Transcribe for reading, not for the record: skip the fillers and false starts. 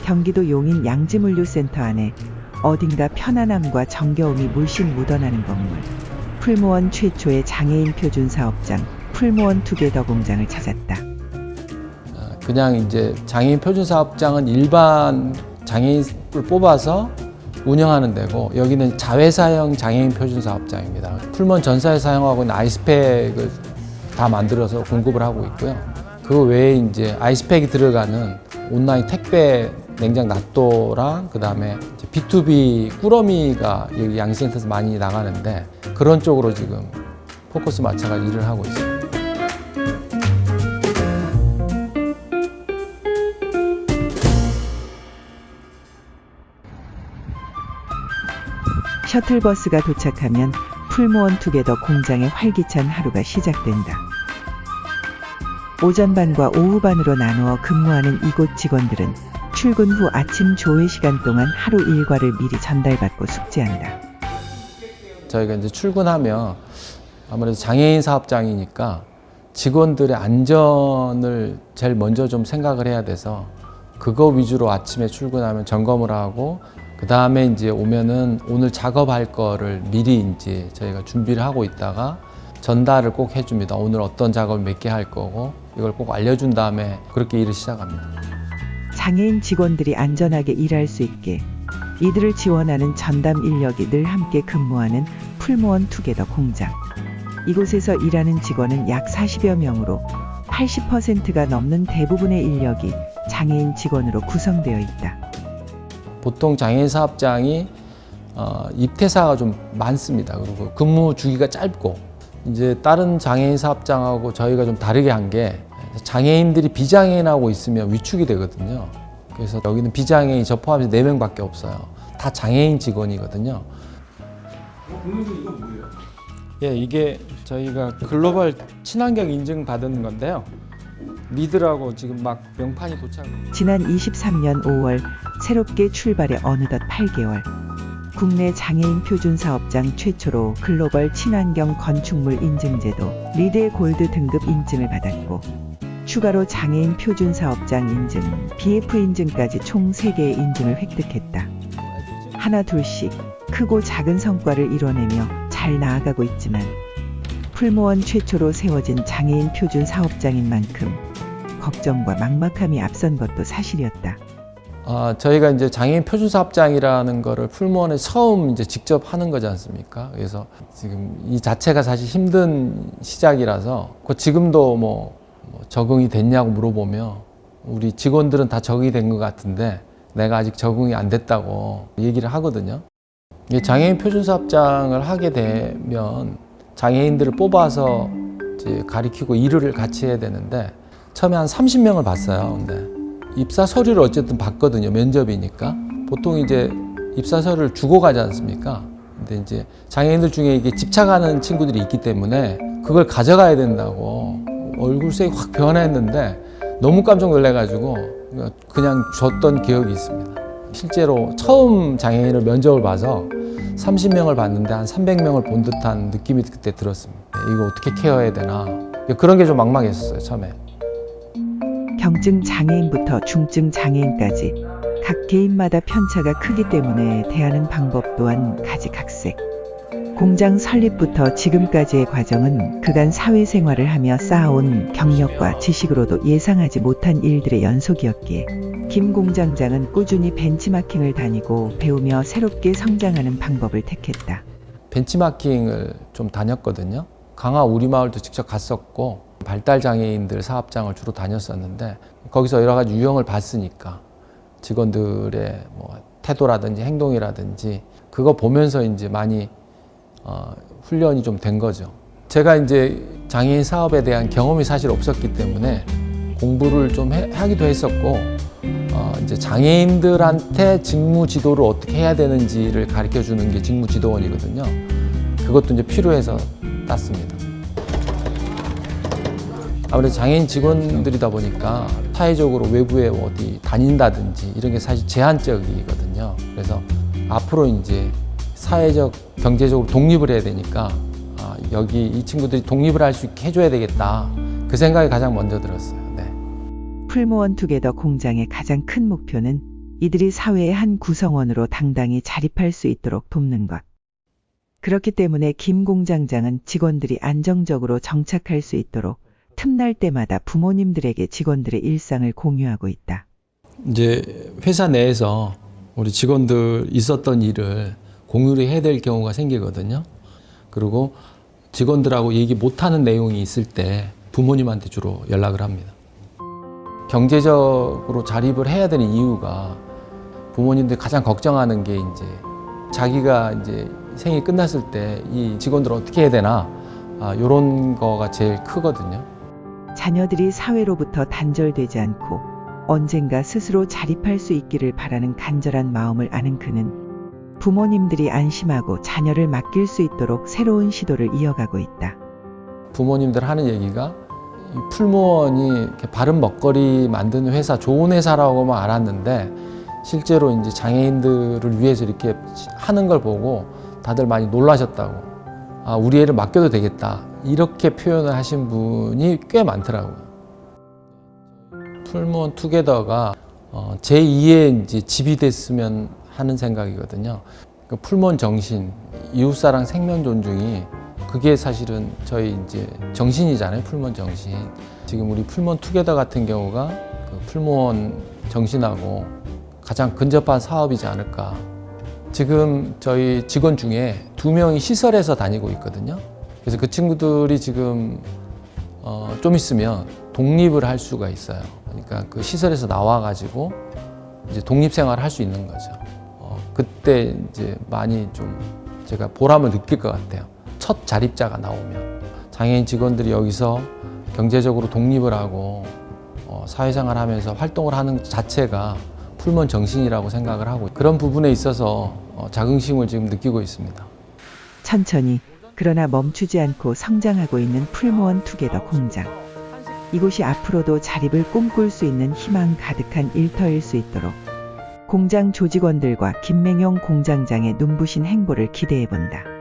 경기도 용인 양지물류센터 안에 어딘가 편안함과 정겨움이 물씬 묻어나는 건물. 풀무원 최초의 장애인 표준 사업장 풀무원 투게더 공장을 찾았다. 그냥 이제 장애인 표준 사업장은 일반 장애인을 뽑아서 운영하는 데고, 여기는 자회사형 장애인 표준 사업장입니다. 풀무원 전사에 사용하고 있는 아이스팩을 다 만들어서 공급을 하고 있고요. 그 외에 이제 아이스팩이 들어가는 온라인 택배 냉장 낫또랑 그다음에 B2B 꾸러미가 여기 양식센터에서 많이 나가는데, 그런 쪽으로 지금 포커스 맞춰가 일을 하고 있습니다. 셔틀버스가 도착하면 풀무원 투게더 공장의 활기찬 하루가 시작된다. 오전반과 오후반으로 나누어 근무하는 이곳 직원들은 출근 후 아침 조회 시간 동안 하루 일과를 미리 전달받고 숙지한다. 저희가 이제 출근하면 아무래도 장애인 사업장이니까 직원들의 안전을 제일 먼저 좀 생각을 해야 돼서, 그거 위주로 아침에 출근하면 점검을 하고, 그 다음에 이제 오면은 오늘 작업할 거를 미리 이제 저희가 준비를 하고 있다가 전달을 꼭 해줍니다. 오늘 어떤 작업을 몇 개 할 거고, 이걸 꼭 알려준 다음에 그렇게 일을 시작합니다. 장애인 직원들이 안전하게 일할 수 있게 이들을 지원하는 전담 인력이 늘 함께 근무하는 풀무원 투게더 공장. 이곳에서 일하는 직원은 약 40여 명으로 80%가 넘는 대부분의 인력이 장애인 직원으로 구성되어 있다. 보통 장애인 사업장이 입퇴사가 좀 많습니다. 그리고 근무 주기가 짧고, 이제 다른 장애인 사업장하고 저희가 좀 다르게 한 게, 장애인들이 비장애인하고 있으면 위축이 되거든요. 그래서 여기는 비장애인 저 포함해서 4명밖에 없어요. 다 장애인 직원이거든요. 공무원님 이건 뭐예요? 예, 이게 저희가 글로벌 친환경 인증 받은 건데요. 리드라고 지금 막 명판이 도착. 지난 23년 5월 새롭게 출발해 어느덧 8개월. 국내 장애인 표준 사업장 최초로 글로벌 친환경 건축물 인증제도 리드의 골드 등급 인증을 받았고, 추가로 장애인 표준 사업장 인증, BF 인증까지 총 3개의 인증을 획득했다. 하나 둘씩 크고 작은 성과를 이뤄내며 잘 나아가고 있지만, 풀무원 최초로 세워진 장애인 표준 사업장인 만큼 걱정과 막막함이 앞선 것도 사실이었다. 저희가 이제 장애인 표준 사업장이라는 거를 풀무원에 처음 이제 직접 하는 거지 않습니까? 그래서 지금 이 자체가 사실 힘든 시작이라서, 지금도 뭐 적응이 됐냐고 물어보면 우리 직원들은 다 적응이 된 것 같은데 내가 아직 적응이 안 됐다고 얘기를 하거든요. 장애인 표준 사업장을 하게 되면 장애인들을 뽑아서 이제 가리키고 일을 같이 해야 되는데, 처음에 한 30명을 봤어요. 근데 입사 서류를 어쨌든 받거든요. 면접이니까. 보통 이제 입사 서류를 주고 가지 않습니까? 근데 이제 장애인들 중에 이게 집착하는 친구들이 있기 때문에 그걸 가져가야 된다고 얼굴색이 확 변했는데, 너무 깜짝 놀래가지고 그냥 줬던 기억이 있습니다. 실제로 처음 장애인을 면접을 봐서 30명을 봤는데 한 300명을 본 듯한 느낌이 그때 들었습니다. 이거 어떻게 케어해야 되나, 그런 게 좀 막막했었어요, 처음에. 경증 장애인부터 중증 장애인까지 각 개인마다 편차가 크기 때문에 대하는 방법 또한 가지각색. 공장 설립부터 지금까지의 과정은 그간 사회생활을 하며 쌓아온 경력과 지식으로도 예상하지 못한 일들의 연속이었기에 김 공장장은 꾸준히 벤치마킹을 다니고 배우며 새롭게 성장하는 방법을 택했다. 벤치마킹을 좀 다녔거든요. 강화 우리마을도 직접 갔었고, 발달장애인들 사업장을 주로 다녔었는데, 거기서 여러 가지 유형을 봤으니까 직원들의 뭐 태도라든지 행동이라든지 그거 보면서 이제 많이 훈련이 좀 된 거죠. 제가 이제 장애인 사업에 대한 경험이 사실 없었기 때문에 공부를 좀 하기도 했었고, 이제 장애인들한테 직무 지도를 어떻게 해야 되는지를 가르쳐 주는 게 직무 지도원이거든요. 그것도 이제 필요해서 땄습니다. 아무래도 장애인 직원들이다 보니까 사회적으로 외부에 어디 다닌다든지 이런 게 사실 제한적이거든요. 그래서 앞으로 이제 사회적, 경제적으로 독립을 해야 되니까 여기 이 친구들이 독립을 할 수 있게 해줘야 되겠다. 그 생각이 가장 먼저 들었어요. 네. 풀무원 투게더 공장의 가장 큰 목표는 이들이 사회의 한 구성원으로 당당히 자립할 수 있도록 돕는 것. 그렇기 때문에 김 공장장은 직원들이 안정적으로 정착할 수 있도록 틈날 때마다 부모님들에게 직원들의 일상을 공유하고 있다. 이제 회사 내에서 우리 직원들 있었던 일을 공유를 해야 될 경우가 생기거든요. 그리고 직원들하고 얘기 못하는 내용이 있을 때 부모님한테 주로 연락을 합니다. 경제적으로 자립을 해야 되는 이유가 부모님들이 가장 걱정하는 게 이제 자기가 이제 생이 끝났을 때 이 직원들을 어떻게 해야 되나 이런 거가 제일 크거든요. 자녀들이 사회로부터 단절되지 않고 언젠가 스스로 자립할 수 있기를 바라는 간절한 마음을 아는 그는 부모님들이 안심하고 자녀를 맡길 수 있도록 새로운 시도를 이어가고 있다. 부모님들 하는 얘기가 이 풀무원이 이렇게 바른 먹거리 만드는 회사, 좋은 회사라고만 알았는데 실제로 이제 장애인들을 위해서 이렇게 하는 걸 보고 다들 많이 놀라셨다고. 우리 애를 맡겨도 되겠다. 이렇게 표현을 하신 분이 꽤 많더라고요. 풀무원 투게더가 제2의 이제 집이 됐으면 하는 생각이거든요. 그 풀무원 정신, 이웃사랑 생명 존중이 그게 사실은 저희 이제 정신이잖아요. 풀무원 정신. 지금 우리 풀무원 투게더 같은 경우가 그 풀무원 정신하고 가장 근접한 사업이지 않을까. 지금 저희 직원 중에 2명이 시설에서 다니고 있거든요. 그래서 그 친구들이 지금 좀 있으면 독립을 할 수가 있어요. 그러니까 그 시설에서 나와가지고 이제 독립생활을 할 수 있는 거죠. 그때 이제 많이 좀 제가 보람을 느낄 것 같아요. 첫 자립자가 나오면 장애인 직원들이 여기서 경제적으로 독립을 하고 사회생활 하면서 활동을 하는 자체가 풀무원 정신이라고 생각을 하고 그런 부분에 있어서 자긍심을 지금 느끼고 있습니다. 천천히 그러나 멈추지 않고 성장하고 있는 풀무원 투게더 공장. 이곳이 앞으로도 자립을 꿈꿀 수 있는 희망 가득한 일터일 수 있도록 공장 조직원들과 김맹용 공장장의 눈부신 행보를 기대해본다.